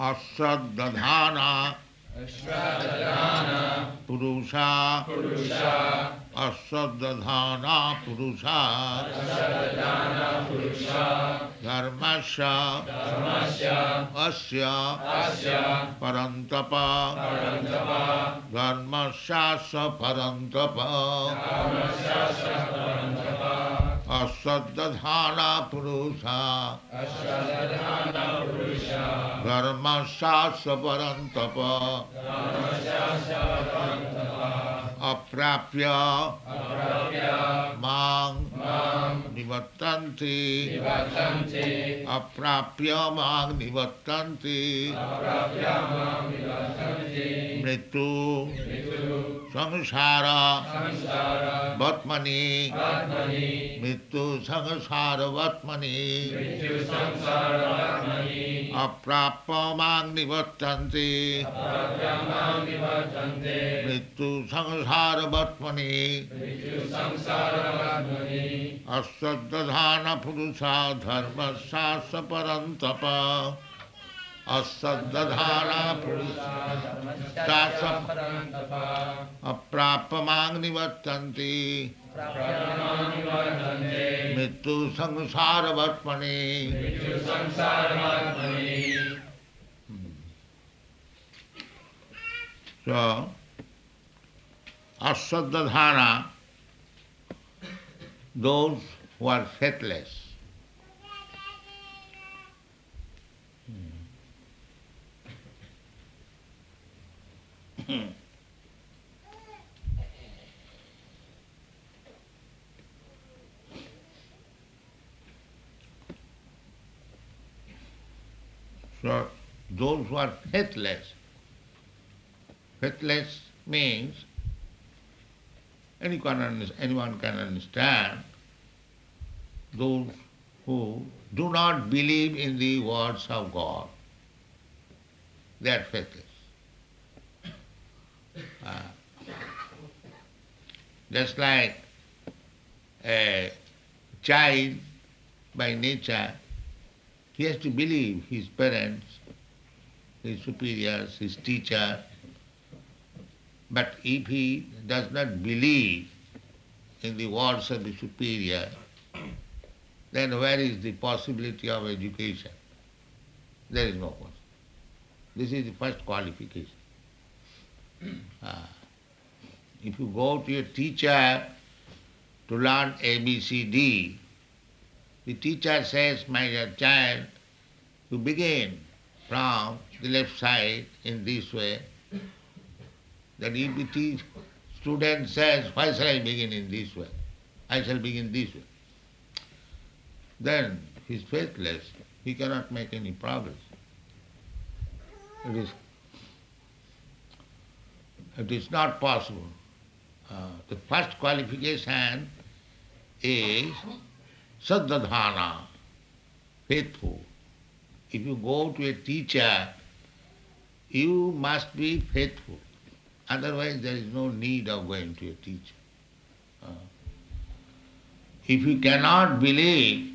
Asadadhana Purusha Asadadhana Purusha Dharmasya Asya Parantapa Dharmasya Parantapa Asadadhana Purusha Dharmasya Parantapa Aprapya Mang Nivattanti Aprapya Mang Nivattanti Mritu Samsara Vatmani Mritu Samsara Vatmani Aprapya Mang Nivattanti Mritu Samsara Vatmani Asadadhana Purusha Dharmasya Parantapa Asadadhana Purusha Aprapamang Nivattanti Mritu Samsara Vatmani So, Asadadhana, those who are faithless. So, those who are faithless, faithless means anyone can understand those who do not believe in the words of God. They are faithless. Just like a child by nature, he has to believe his parents, his superiors, his teacher. But if he does not believe in the words of the superior, then where is the possibility of education? There is no possibility. This is the first qualification. If you go to a teacher to learn ABCD, the teacher says, my dear child, you begin from the left side in this way. Then if the student says, why shall I begin in this way? I shall begin this way. Then he is faithless. He cannot make any progress. It is not possible. The first qualification is Saddadhana, faithful. If you go to a teacher, you must be faithful. Otherwise there is no need of going to a teacher. If you cannot believe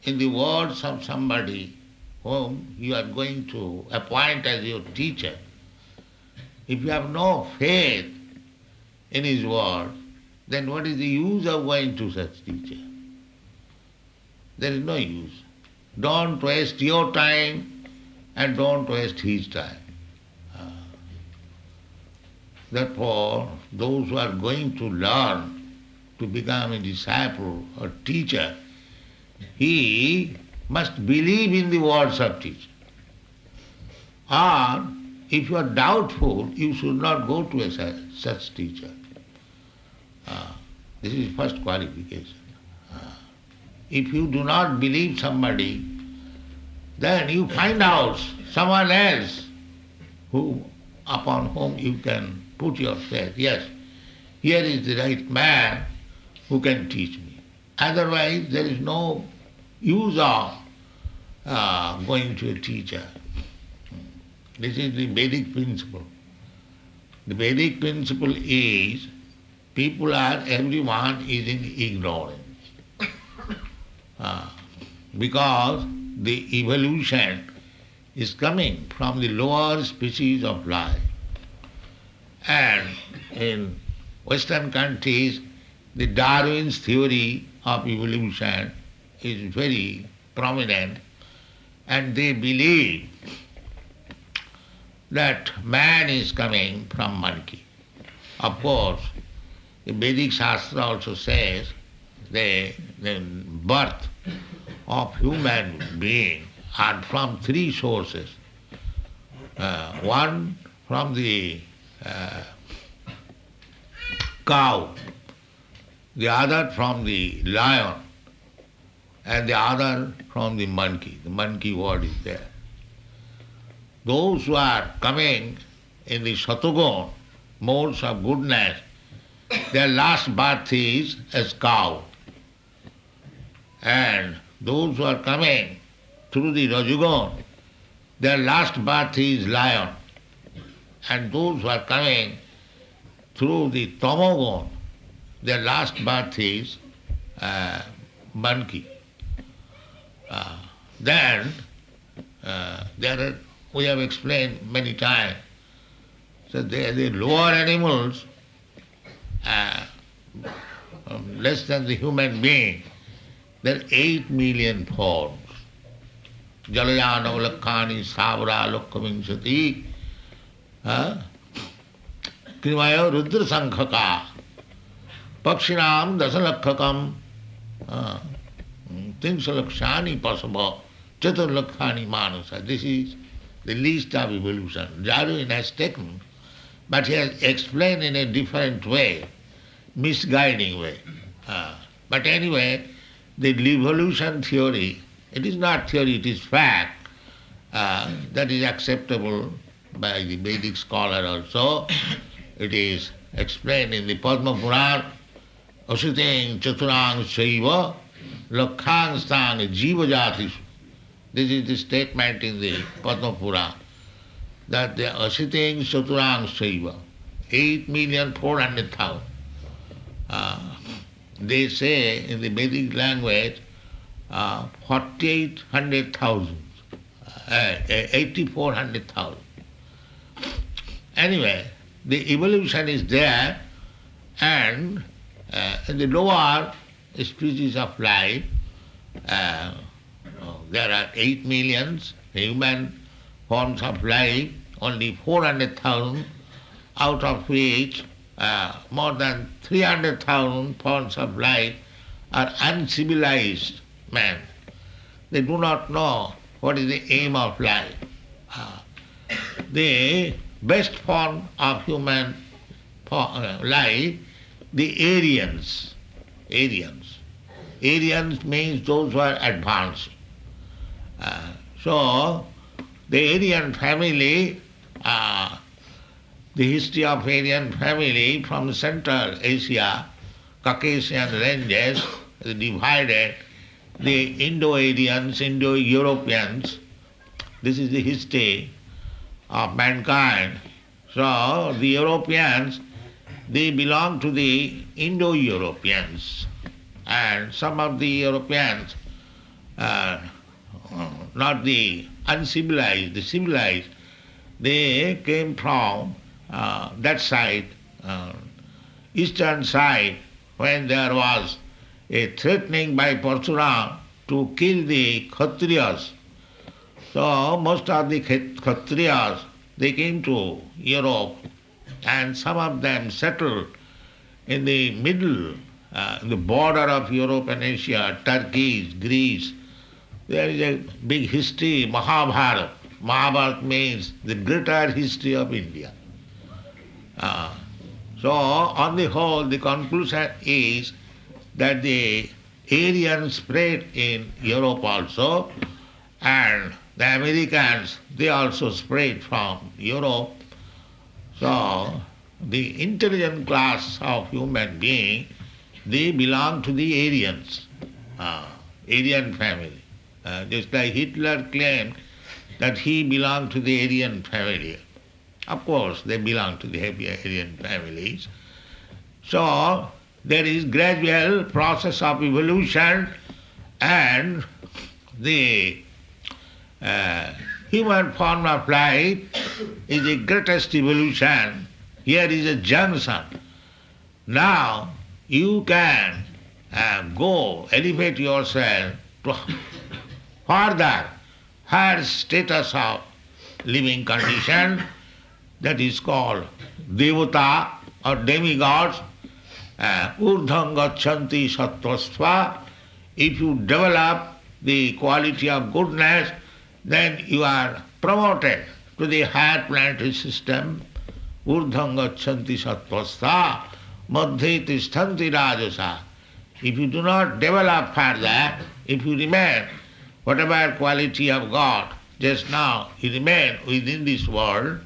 in the words of somebody whom you are going to appoint as your teacher, if you have no faith in his word, then what is the use of going to such teacher? There is no use. Don't waste your time and don't waste his time. Therefore, those who are going to learn to become a disciple or teacher, he must believe in the words of teacher. Or, if you are doubtful, you should not go to such teacher. This is first qualification. If you do not believe somebody, then you find out someone else upon whom you can put your faith. Yes, here is the right man who can teach me. Otherwise, there is no use of going to a teacher. This is the Vedic principle. The Vedic principle is everyone is in ignorance. Because the evolution is coming from the lower species of life. And in Western countries, the Darwin's theory of evolution is very prominent, and they believe that man is coming from monkey. Of course, the Vedic Shastra also says the birth of human being are from three sources. One from the cow, the other from the lion, and the other from the monkey. The monkey word is there. Those who are coming in the Satagun, modes of goodness, their last birth is as cow. And those who are coming through the Rajagun, their last birth is lion. And those who are coming through the Tamagun, their last birth is monkey. Then there are, we have explained many times, so the lower animals, less than the human being, there are 8 million forms. Jalayana Lakhani Savra Lokkavinsati Krimaya Rudra Sankhaka Pakshinam Dasalakhakam Tinsalakshani Pasaba Chaturlakhani Manasa. This is the list of evolution. Darwin has taken, but he has explained in a different way, misguiding way. But anyway, the evolution theory, it is not theory, it is fact, that is acceptable by the Vedic scholar also. It is explained in the Padma Purana, Asiteng Chaturang Saiva Lakhang Stang Jiva Jatishu. This is the statement in the Padma Purana, that the Asiteng Chaturang Saiva, 8,400,000. They say in the Vedic language 4,800,000, 8,400,000. Anyway, the evolution is there, and in the lower species of life, there are 8 millions human forms of life, only 400,000, out of which more than 300,000 forms of life are uncivilized men. They do not know what is the aim of life. The best form of human life, the Aryans. Aryans means those who are advanced. So, the Aryan family, the history of Aryan family from Central Asia, Caucasian ranges, divided the Indo-Aryans, Indo-Europeans. This is the history of mankind. So, the Europeans, they belong to the Indo-Europeans. And some of the Europeans, not the uncivilized, the civilized, they came from that side, eastern side, when there was a threatening by Parsuram to kill the Kshatriyas. So most of the Kshatriyas, they came to Europe, and some of them settled in the middle, the border of Europe and Asia, Turkey, Greece. There is a big history, Mahabharata. Mahabharata means the greater history of India. So, on the whole, the conclusion is that the Aryans spread in Europe also, and the Americans, they also spread from Europe. So, the intelligent class of human being, they belong to the Aryans, Aryan family. Just like Hitler claimed that he belonged to the Aryan family. Of course, they belong to the Aryan families. So, there is gradual process of evolution, and the human form of life is the greatest evolution. Here is a junction. Now you can go elevate yourself to further higher status of living condition, that is called devata or demigods. Urdhvam gacchanti sattvasva. If you develop the quality of goodness, then you are promoted to the higher planetary system. Urdhvam gacchanti sattvasva madhye tishthanti rajasa. If you do not develop further, if you remain whatever quality of God just now, you remain within this world,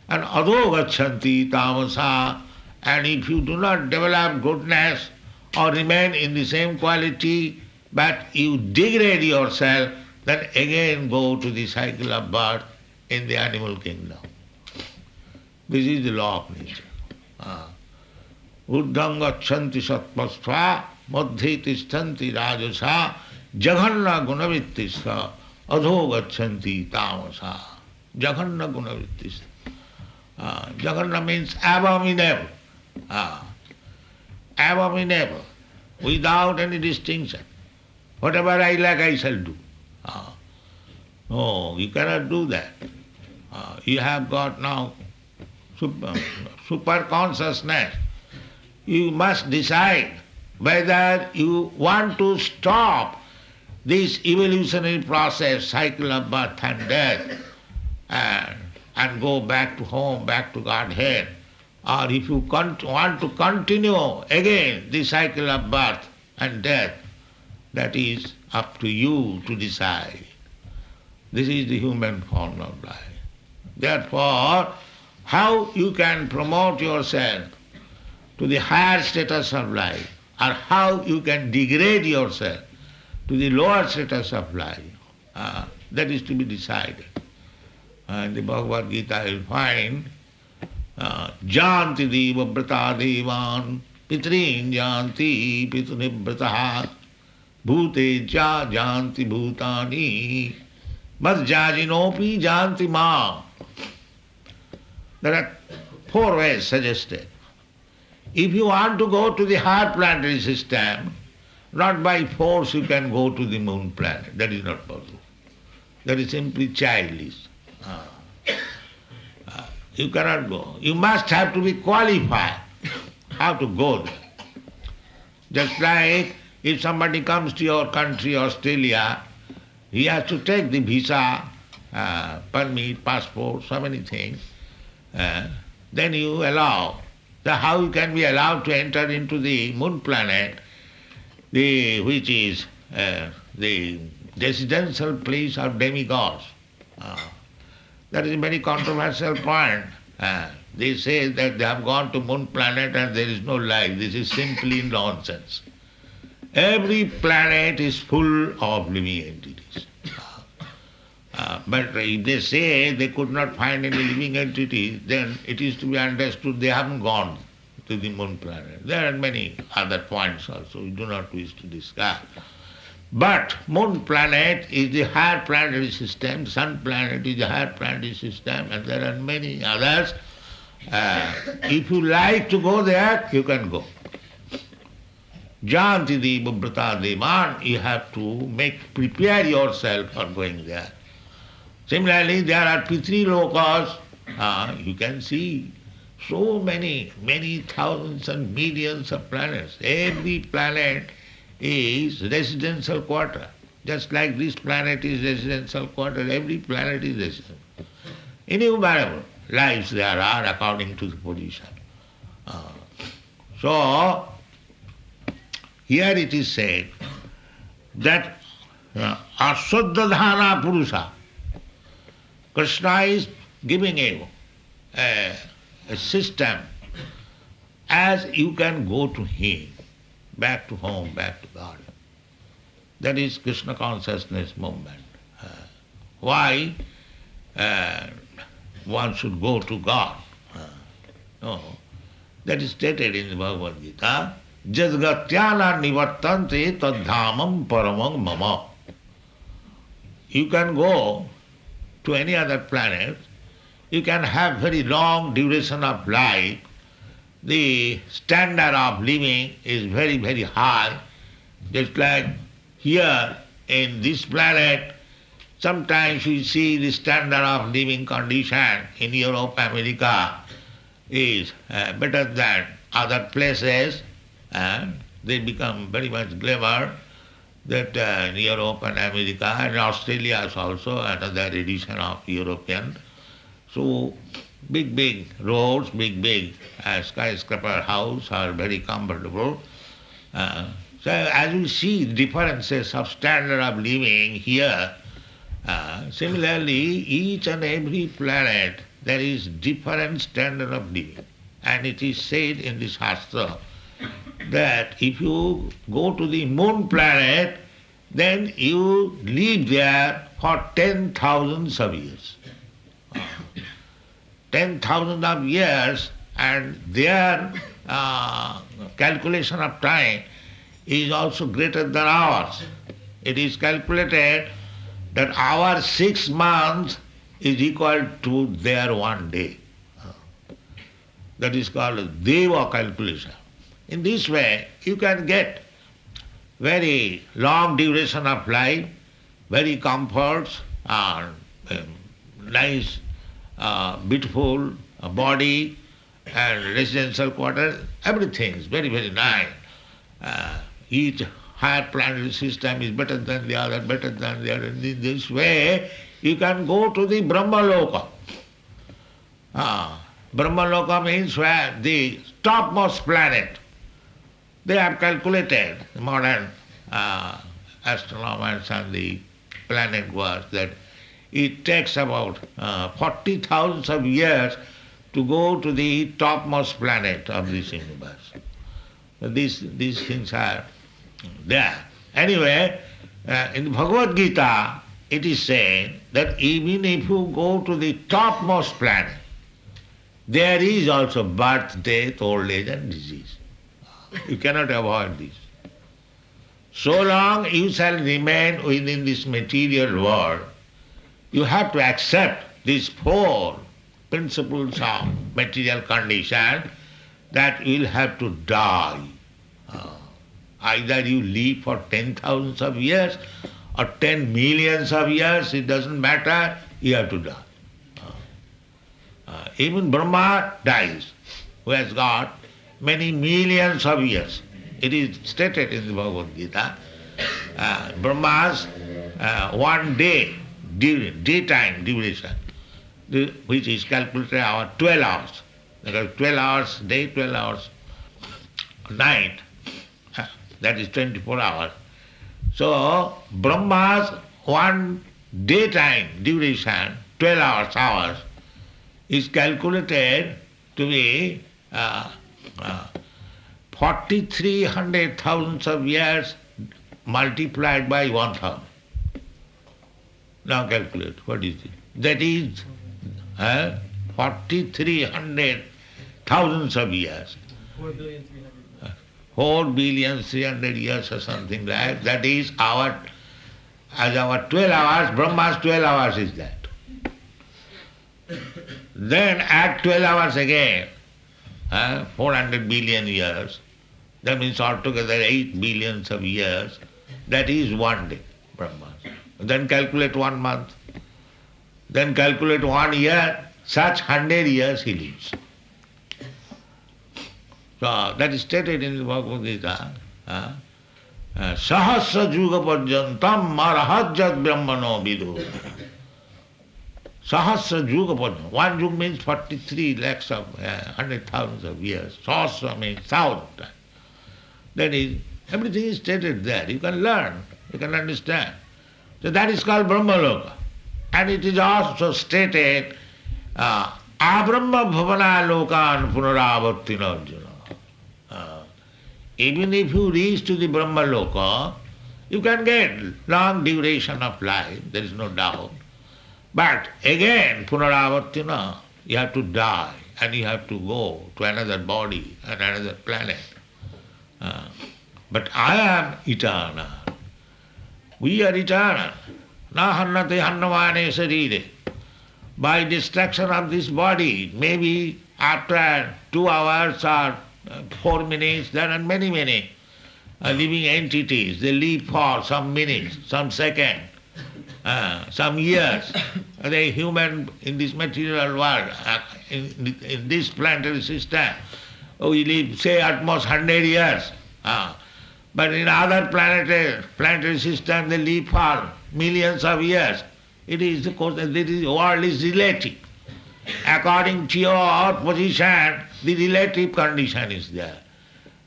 and adho gacchanti tamasa, and if you do not develop goodness or remain in the same quality, but you degrade yourself, then again go to the cycle of birth in the animal kingdom. This is the law of nature. Urdhvam gacchanti sattvasva madhye tishthanti rajasa jaghanna gunavittista adho gacchanti tamasa. Jaghanna gunavittista. Jaghanna means abominable. Abominable, without any distinction. Whatever I like, I shall do. No, you cannot do that. You have got now super consciousness. You must decide whether you want to stop this evolutionary process, cycle of birth and death, and go back to home, back to Godhead, or if you want to continue again the cycle of birth and death, that is up to you to decide. This is the human form of life. Therefore, how you can promote yourself to the higher status of life, or how you can degrade yourself to the lower status of life, that is to be decided. In the Bhagavad Gita you will find janti deva brata devan pitrin janti pitunibrataha bhute ja janti bhutani madjajinopi janti ma. There are 4 ways suggested. If you want to go to the higher planetary system, not by force you can go to the moon planet. That is not possible. That is simply childish. You cannot go. You must have to be qualified how to go there. Just like if somebody comes to your country, Australia, he has to take the visa, permit, passport, so many things. Then you allow. How you can be allowed to enter into the moon planet, which is the residential place of demigods. That is a very controversial point. They say that they have gone to moon planet and there is no life. This is simply nonsense. Every planet is full of living entities. But if they say they could not find any living entity, then it is to be understood they haven't gone to the moon planet. There are many other points also we do not wish to discuss. But moon planet is the higher planetary system, sun planet is the higher planetary system, and there are many others. If you like to go there, you can go. Janti deva brata devan, you have to prepare yourself for going there. Similarly, there are Pitri lokas. You can see so many thousands and millions of planets. Every planet is residential quarter. Just like this planet is residential quarter, every planet is residential. Innumerable lives there are according to the position. So, here it is said that Aswaddhadhana Purusha, Krishna is giving you a system as you can go to him, back to home, back to God. That is Krishna consciousness movement. Why one should go to God? No, that is stated in the Bhagavad Gita. Jadgatyana nivartante tadhamam paramam mama. You can go to any other planet, you can have very long duration of life. The standard of living is very, very high. Just like here in this planet, sometimes we see the standard of living condition in Europe, America is better than other places, and they become very much glamour that in Europe and America and Australia is also another edition of European. So big roads, big skyscraper house are very comfortable. So as we see differences of standard of living here, similarly each and every planet there is different standard of living. And it is said in the Shastra that if you go to the moon planet, then you live there for 10,000 of years. 10,000 of years, and their calculation of time is also greater than ours. It is calculated that our 6 months is equal to their 1 day. That is called Deva calculation. In this way, you can get very long duration of life, very comforts, and nice, beautiful body, and residential quarters. Everything is very, very nice. Each higher planetary system is better than the other, better than the other. In this way, you can go to the Brahmaloka. Brahmaloka means where the topmost planet. They have calculated, modern astronomers and the planet goers, that it takes about 40,000 of years to go to the topmost planet of this universe. So these things are there. Anyway, in Bhagavad Gita, it is said that even if you go to the topmost planet, there is also birth, death, old age and disease. You cannot avoid this. So long you shall remain within this material world, you have to accept these 4 principles of material condition, that you will have to die. Either you live for 10,000 of years or 10 millions of years, it doesn't matter, you have to die. Even Brahma dies, who has got many millions of years. It is stated in the Bhagavad Gita. Brahma's 1 day, daytime duration, which is calculated our 12 hours. Because 12 hours day, 12 hours night, that is 24 hours. So Brahma's 1 daytime duration, 12 hours, is calculated to be 4,300,000 of years multiplied by 1,000. Now calculate, what is it? That is 4,300,000 of years. 4,300,000,000 years or something like that. That is our 12 hours, Brahma's 12 hours is that. Then add 12 hours again, 400 billion years. That means altogether 8 billions of years. That is 1 day, Brahma. Then calculate 1 month. Then calculate 1 year. Such 100 years he lives. So that is stated in the Bhagavad Gita. Sahasra juga parjantam marahajjat brahmano vidu. Sahasra juga parjantam. 1 yuga means 43 lakhs of 100,000 of years. Sahasra means 1,000. That is, everything is stated there. You can learn, you can understand. So that is called Brahmaloka. And it is also stated, Abrahma bhavana lokan punaravartina Arjuna. Even if you reach to the Brahmaloka, you can get long duration of life, there is no doubt. But again, punaravartina, you have to die and you have to go to another body and another planet. But I am eternal. We are eternal. Na hannate hannamane sarire. by destruction of this body. Maybe after 2 hours or 4 minutes, there are many living entities. They live for some minutes, some seconds, some years. The human in this material world, in this planetary system, we live, say, at most 100 years. But in other planetary system, they live for millions of years. It is, of course, the world is relative. According to your position, the relative condition is there.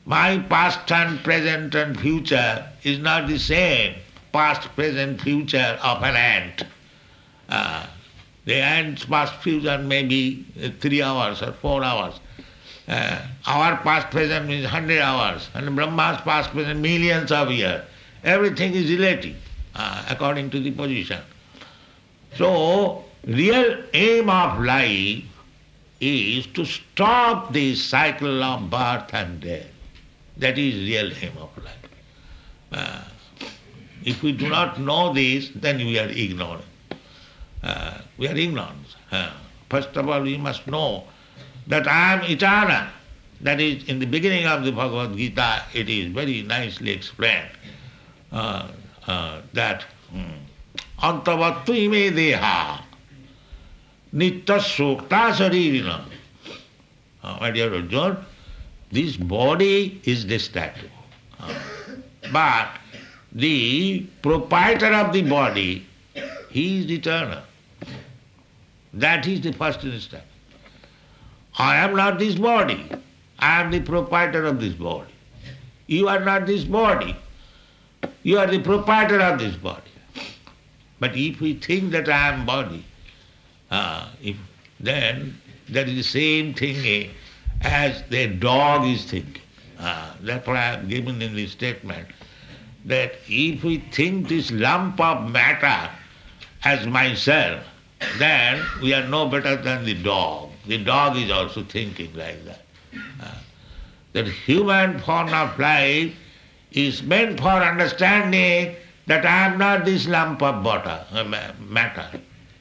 My past and present and future is not the same past, present, future of an ant. The ant's past, future may be 3 hours or 4 hours. Our past, present means 100 hours, and Brahma's past, present millions of years. Everything is relative according to the position. So, real aim of life is to stop this cycle of birth and death. That is real aim of life. If we do not know this, then we are ignorant. We are ignorant. First of all, we must know that I am eternal. That is, in the beginning of the Bhagavad Gita, it is very nicely explained that antavattu ime deha nitya sukta saririna. My dear Arjuna, this body is destructible. But the proprietor of the body, he is eternal. That is the first instance. I am not this body. I am the proprietor of this body. You are not this body. You are the proprietor of this body. But if we think that I am body, then that is the same thing as the dog is thinking. That's what I have given in this statement, that if we think this lump of matter as myself, then we are no better than the dog. The dog is also thinking like that. That human form of life is meant for understanding that I am not this lump of matter.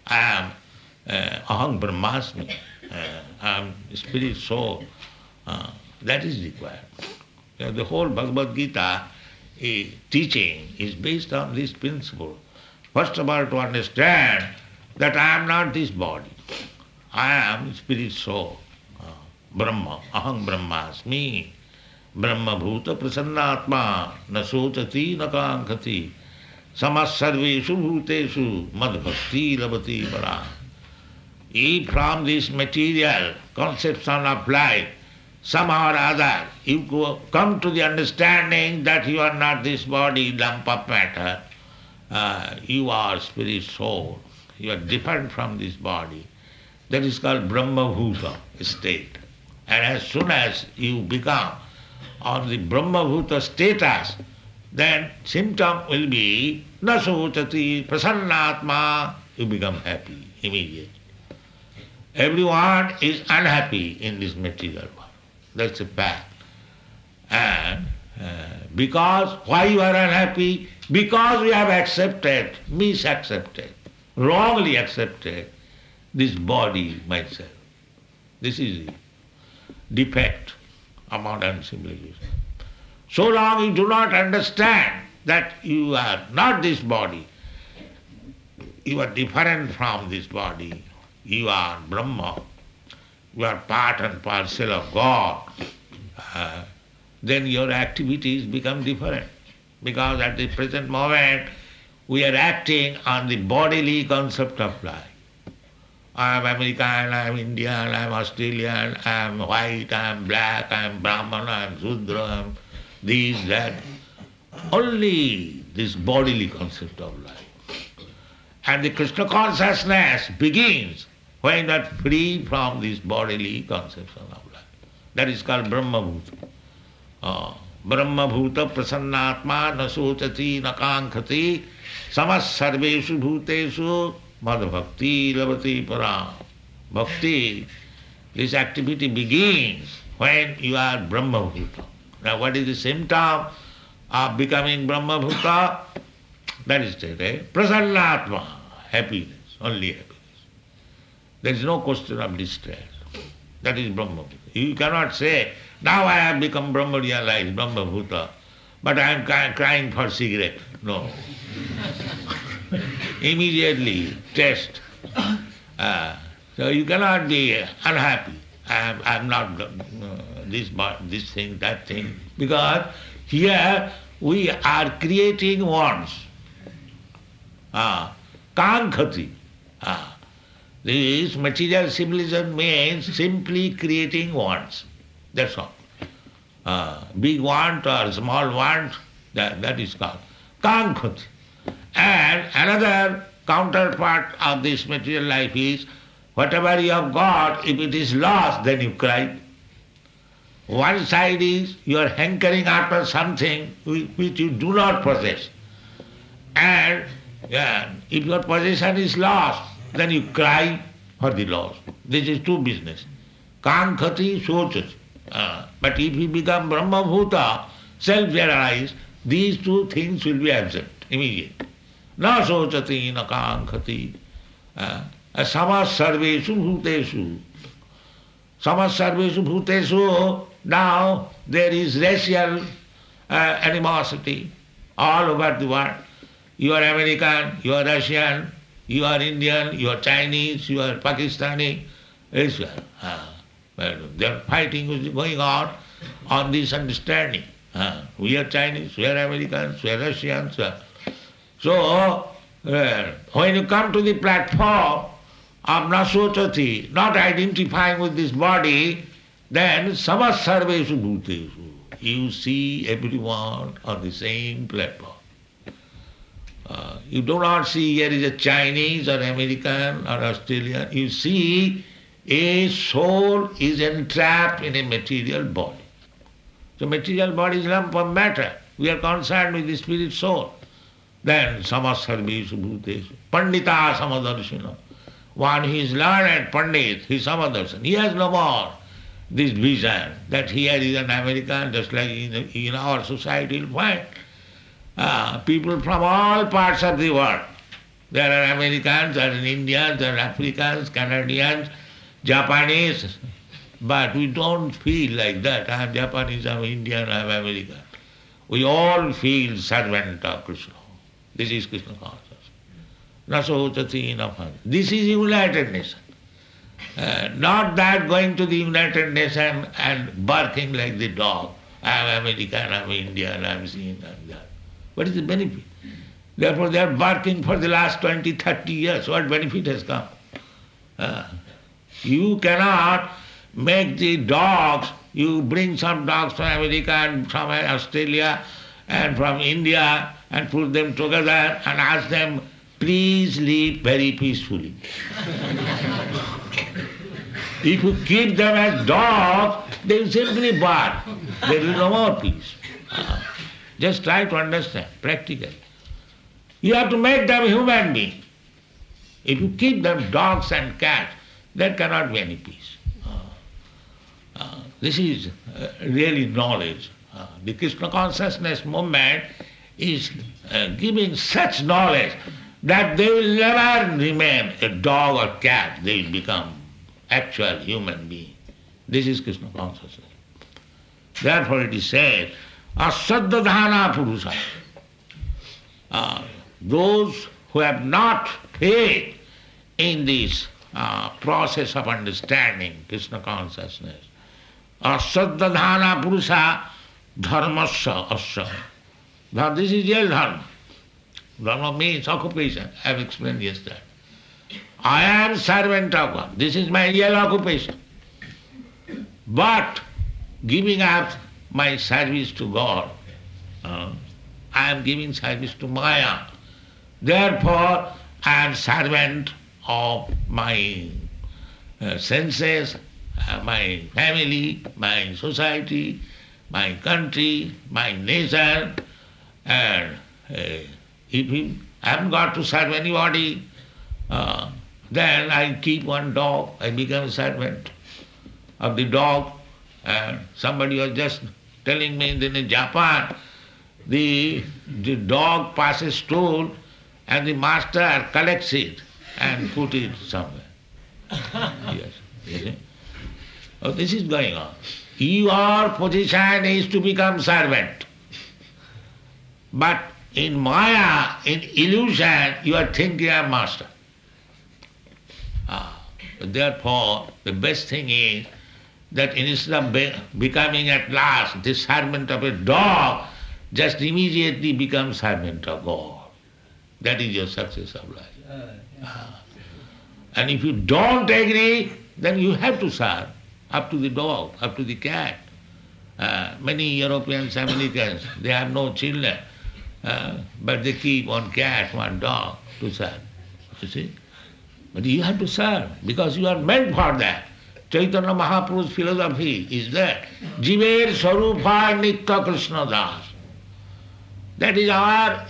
I am aham brahmasmi. I am spirit soul. That is required. The whole Bhagavad Gita teaching is based on this principle. First of all, to understand that I am not this body. I am spirit soul. Brahma, aham brahmasmi. Brahma bhuta prasannatma na sochati na kankati. Samas sarveshu bhuteshu mad bhakti labati para. If from this material conception of life, somehow or other, you come to the understanding that you are not this body, lump of matter, you are spirit soul, you are different from this body. That is called Brahma-bhuta state. And as soon as you become on the Brahma-bhuta status, then symptom will be nasotati prasannatma, you become happy immediately. Everyone is unhappy in this material world. That's a fact. And because, why you are unhappy? Because we have accepted, misaccepted, wrongly accepted this body, myself. This is the defect of modern civilization. So long you do not understand that you are not this body, you are different from this body, you are Brahma, you are part and parcel of God, then your activities become different. Because at the present moment, we are acting on the bodily concept of life. I am American, I am Indian, I am Australian, I am white, I am black, I am Brahman, I am Sudra, I am this, that. Only this bodily concept of life. And the Krishna consciousness begins when you are free from this bodily conception of life. That is called Brahma-bhuta. Brahma-bhuta prasannatma na sochati na kankati samas sarveshu bhuteshu mad bhakti labati para. Bhakti, this activity begins when you are Brahma-bhuta. Now what is the symptom of becoming There is no question of distress. That is Brahma Bhuta. You cannot say, now I have become Brahma realized, Brahma Bhuta, but I am crying for cigarette. No. Immediately test. So you cannot be unhappy. I am not this thing, that thing. Because here we are creating wants. Kankhati. This material civilization means simply creating wants. That's all. Big want or small want, that is called Kankhati. And another counterpart of this material life is, whatever you have got, if it is lost, then you cry. One side is you are hankering after something which you do not possess. And if your possession is lost, then you cry for the loss. This is two business. Kankhati, sochati. But if you become Brahma Bhuta, self-realized, these two things will be absent immediately. Na sochati, na kankhati. Samas sarveshu bhuteshu. Samas sarveshu bhuteshu. Now there is racial animosity all over the world. You are American, you are Russian, you are Indian, you are Chinese, you are Pakistani. Their fighting is going on this understanding. We are Chinese, we are Americans, we are Russians. So, when you come to the platform of Nasotati, not identifying with this body, then samas sarveshu bhuteshu. You see everyone on the same platform. You do not see here is a Chinese or American or Australian. You see a soul is entrapped in a material body. So material body is lump of matter. We are concerned with the spirit soul. Then samas sarveshu bhuteshu. Pandita samadarshina. One who is learned, Pandit, he is samadarshana. He has no more this vision that here is an American, just like in our society you'll find. People from all parts of the world. There are Americans, there are Indians, there are Africans, Canadians, Japanese. But we don't feel like that. I am Japanese, I am Indian, I am American. We all feel servant of Krishna. This is Krishna consciousness. Nasotati nafan. This is United Nation. Not that going to the United Nation and barking like the dog. I am American, I am Indian, I am seen, I am that. What is the benefit? Therefore they are barking for the last 20, 30 years. What benefit has come? You cannot make the dogs, you bring some dogs from America and from Australia and from India and put them together and ask them, please live very peacefully. If you keep them as dogs, they will simply bark. There will be no more peace. Just try to understand practically. You have to make them human beings. If you keep them dogs and cats, there cannot be any peace. This is really knowledge. The Krishna consciousness movement is giving such knowledge that they will never remain a dog or cat. They will become actual human beings. This is Krishna consciousness. Therefore it is said, asaddadhana purusha. Those who have not faith in this process of understanding Krishna consciousness, asaddadhana purusha dharmasya asya. Now this is real dharma. Dharma means occupation. I have explained yesterday. I am servant of God. This is my real occupation. But giving up my service to God, I am giving service to Maya. Therefore, I am servant of my senses, my family, my society, my country, my nation. And if I haven't got to serve anybody, then I keep one dog, I become a servant of the dog. And somebody was just telling me that in Japan, the dog passes stool and the master collects it and put it somewhere. Yes. You see? Oh, this is going on. Your position is to become servant. But in Maya, in illusion, you are thinking of master. Therefore, the best thing is that instead of becoming at last the servant of a dog, just immediately become servant of God. That is your success of life. And if you don't agree, then you have to serve, up to the dog, up to the cat. Many Europeans, Americans, they have no children, but they keep one cat, one dog to serve. You see? But you have to serve, because you are meant for that. Chaitanya Mahaprabhu's philosophy is that Jiver Sarupa Nitya Krishna Das. That is our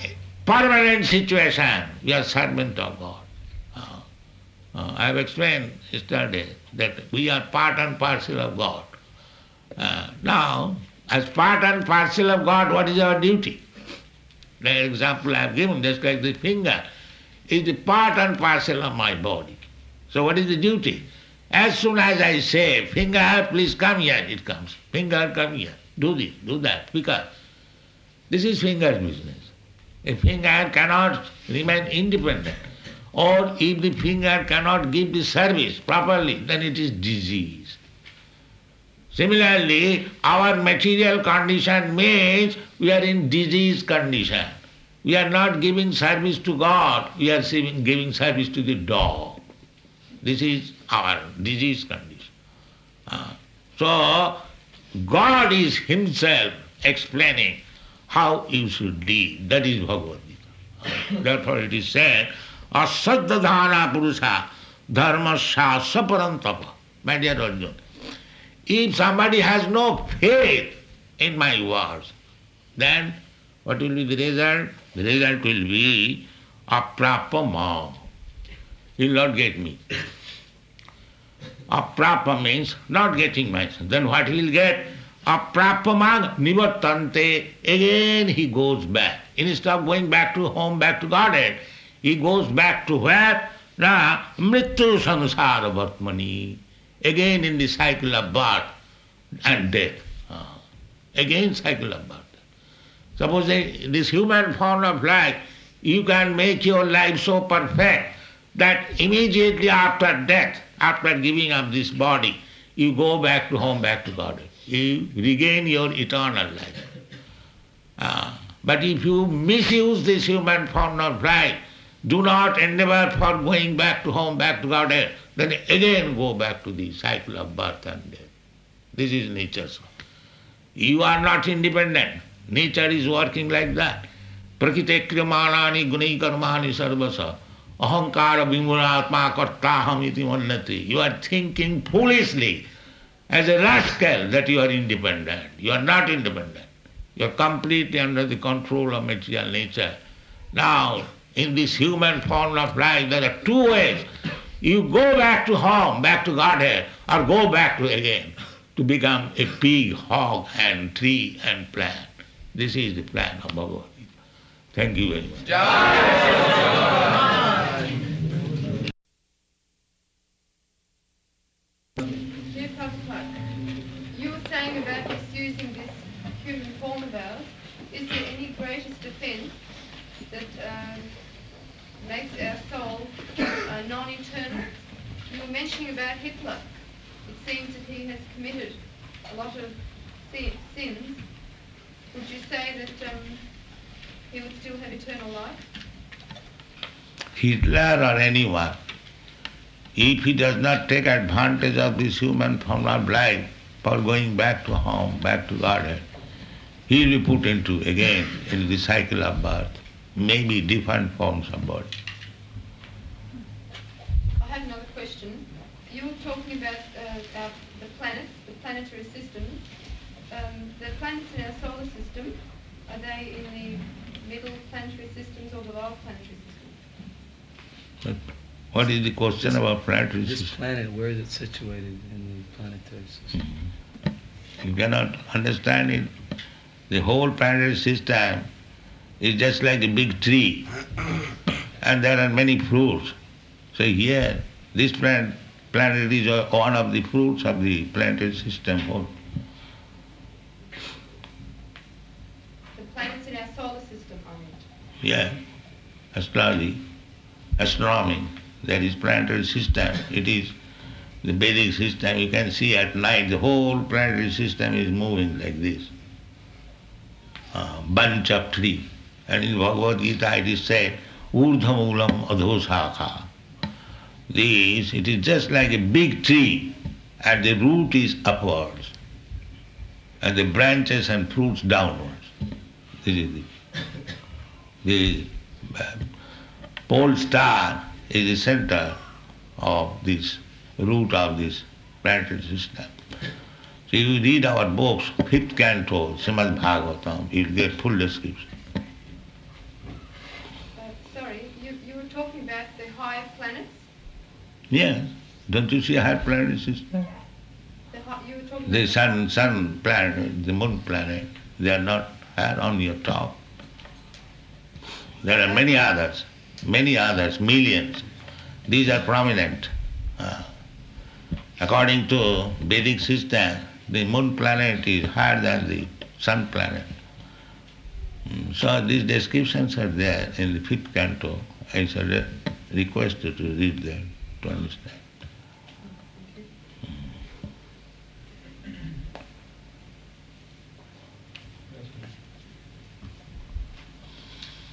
permanent situation. We are servant of God. I have explained yesterday that we are part and parcel of God. Now, as part and parcel of God, what is our duty? The example I have given, just like the finger, is the part and parcel of my body. So what is the duty? As soon as I say, finger, please come here, it comes. Finger, come here. Do this, do that, because this is finger's business. A finger cannot remain independent. Or if the finger cannot give the service properly, then it is disease. Similarly, our material condition means we are in disease condition. We are not giving service to God, we are giving service to the dog. This is our disease condition. So, God is Himself explaining how you should live. That is Bhagavad Gita. Therefore it is said, Asaddhana Purusha Dharmasya Saparantapa. My dear Arjuna, if somebody has no faith in my words, then what will be the result? The result will be aprapama. He will not get me. Aprapa means not getting myself. Then what he will get? Aprapamang nivartante. Again he goes back. Instead of going back to home, back to Godhead, he goes back to where? Na mrityu samsara bhatmani. Again in the cycle of birth and death. Again cycle of birth. Suppose this human form of life, you can make your life so perfect that immediately after death, after giving up this body, you go back to home, back to God. You regain your eternal life. But if you misuse this human form of life, do not endeavor for going back to home, back to God, then again go back to the cycle of birth and death. This is nature. You are not independent. Nature is working like that. Prakrite kriyamanani gunai karmani sarvasa ahankara vimuratma kartaham iti mannati. You are thinking foolishly as a rascal that you are independent. You are not independent. You are completely under the control of material nature. Now, in this human form of life, there are two ways. You go back to home, back to Godhead, or go back to again to become a pig, hog, and tree and plant. This is the plan of Bhagavad Gita. Thank you very much. Dear Prabhupada, you were saying about misusing this human form of ours. Is there any greatest offence that makes our soul non-eternal? You were mentioning about Hitler. It seems that he has committed a lot of sins. Would you say that he would still have eternal life? Hitler or anyone, if he does not take advantage of this human form of life for going back to home, back to Godhead, he will be put into the cycle of birth, maybe different forms of body. I have another question. You were talking about the planets, the planetary systems. The planets in our solar system, are they in the middle planetary systems or the lower planetary systems? What is the question about planetary This system? planet, where is it situated in the planetary system? You cannot understand it. The whole planetary system is just like a big tree, and there are many fruits. So here, this plant planet is one of the fruits of the planetary system. The planets in our solar system, I mean. Yeah, astrology, astronomy, that is planetary system. It is the Vedic system. You can see at night the whole planetary system is moving like this. Bunch of tree. And in Bhagavad Gita it is said, Urdhamulam adhosakha. This, it is just like a big tree, and the root is upwards, and the branches and fruits downwards. This is the pole star is the center of this root of this planetary system. So you read our books, 5th canto, Srimad Bhagavatam, you'll get full description. Sorry, you were talking about the higher planets? Yes. Don't you see higher planetary system? You were talking The about sun planet, the moon planet, they are not higher on your top. There are many others, millions. These are prominent. According to Vedic system, the moon planet is higher than the sun planet. So these descriptions are there in the 5th canto. I shall request you to read them to understand.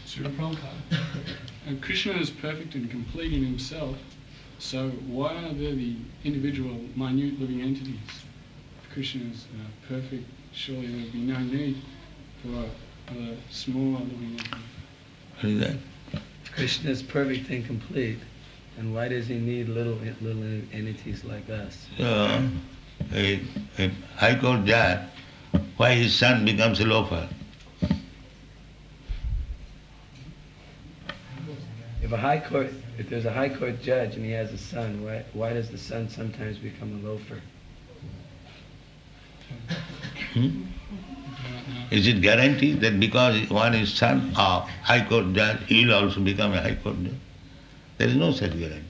Srila Prabhupada, and Krishna is perfect and complete in himself, so why are there the individual, minute living entities? If Krishna is perfect, surely there would be no need for other smaller living entities. What is that? Krishna is perfect and complete, and why does he need little entities like us? So, a High Court judge, why his son becomes a loafer? If there's a high court judge and he has a son, why does the son sometimes become a loafer? Is it guaranteed that because one is son of High Court judge, he will also become a High Court judge? There is no such guarantee.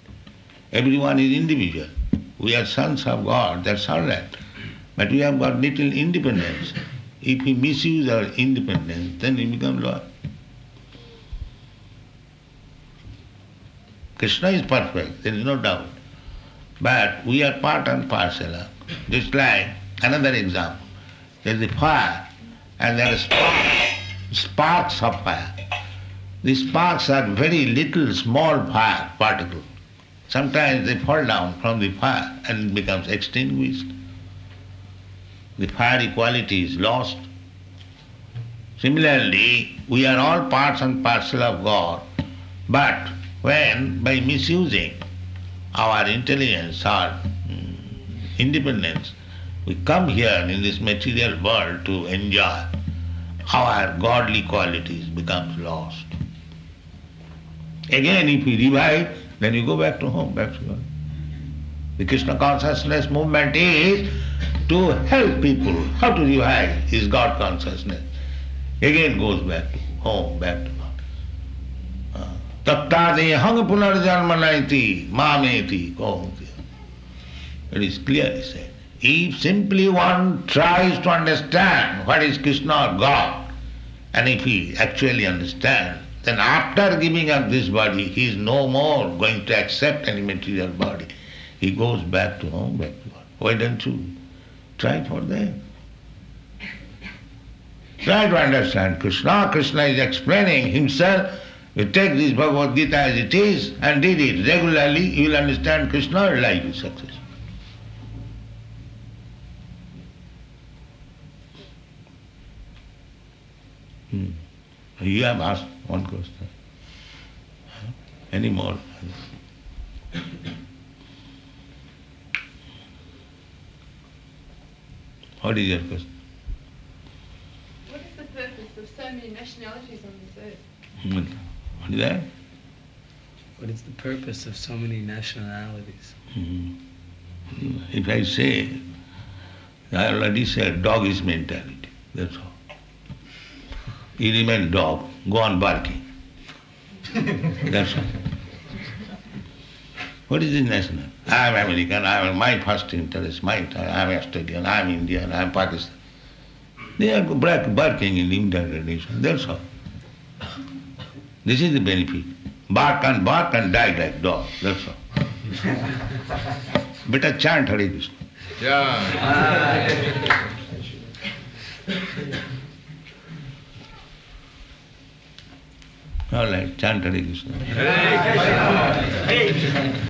Everyone is individual. We are sons of God, that's all right. But we have got little independence. If we misuse our independence, then we become lower. Krishna is perfect, there is no doubt. But we are part and parcel. Just like another example. There is a fire and there are sparks of fire. These sparks are very little small fire particles. Sometimes they fall down from the fire and it becomes extinguished. The fiery quality is lost. Similarly, we are all parts and parcel of God, but when by misusing our intelligence or independence, we come here in this material world to enjoy, our godly qualities becomes lost. Again, if we revive, then you go back to home, back to God. The Krishna consciousness movement is to help people. How to revive is God consciousness. Again goes back to home, back to God. Tattadehang punarjanmanaiti mameti kohunti. It is clearly said. If simply one tries to understand what is Krishna or God, and if he actually understands, then after giving up this body, he is no more going to accept any material body. He goes back to home, back to God. Why don't you try for that? Try to understand Krishna. Krishna is explaining himself. You take this Bhagavad Gita as it is and read it regularly, you will understand Krishna, your life is successful. You have asked one question. Any more? What is your question? what is the purpose of so many nationalities on this earth? What is that? What is the purpose of so many nationalities? If I say, I already said dog is mentality, that's all. You remain dog, go on barking. That's all. What is the national? I am American, I am my first interest, I am Australian, I am Indian, I am Pakistan. They are working in Indian tradition, that's all. This is the benefit. Bark and die like dog, that's all. Better chant Hare Krishna. Yeah. All right, chant Hare Krishna. Hare Krishna.